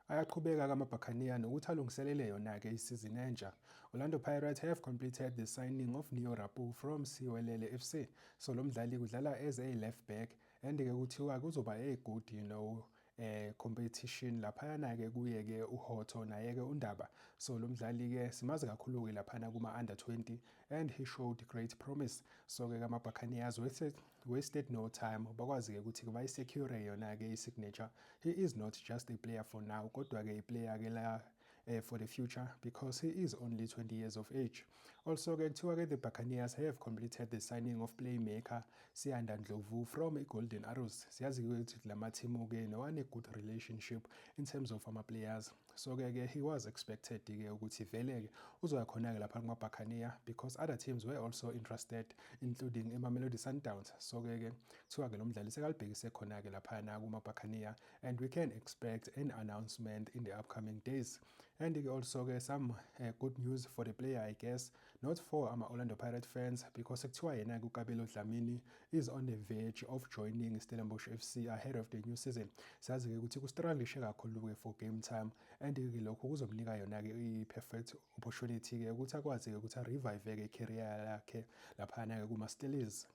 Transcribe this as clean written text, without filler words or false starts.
Ayaqhubeka amaBuccaneers nokuthi alungiselele yona-ke isizini entsha. Orlando Pirates have completed the signing of Neo Rapu from Siwelele FC. So lo mdlali udlala as a left back and-ke kuthiwa kuzoba a good competition laphayana-ke kuye-ke uHotho naye-ke uNdaba. So lo mdlali-ke simazi kakhulu-ke laphana kuma-under 20 and he showed great promise. So-ke ama-Buccaneers wasted no time, bakwazi-ke ukuthi bayi-secure yona-ke i-signature. He is not just a player for now, kodwa-ke i-player-ke la for the future because he is only 20 years of age. Also-ke kuthiwa-ke the Buccaneers have completed the signing of playmaker Siyanda Ndlovu from Golden Arrows. Siyazi-ke ukuthi lama-team-ke no-one good relationship in terms of ama-players. So-ke he was expected-ke ukuthi vele-ke uzoya khona-ke lapha kuma-Buccaneers because other teams were also interested including Mamelodi Sundowns. So-ke kuthiwa-ke lo mdlali sekalibhekise khona-ke laphana kuma-Buccaneers and we can expect an announcement in the upcoming days. And also some good news for the player, I guess, not for Orlando Pirates fans, because kuthiwa yena uKabelo Dlamini is on the verge of joining Stellenbosch FC ahead of the new season. Sazi-ke ukuthi kustruggle kakhulu-ke for game time, and-ke lokho kuzomnika yona-ke i-perfect opportunity-ke ukuthi akwazi-ke ukuthi a-revive-ke i-career yakhe laphana-ke kuma-Steelers.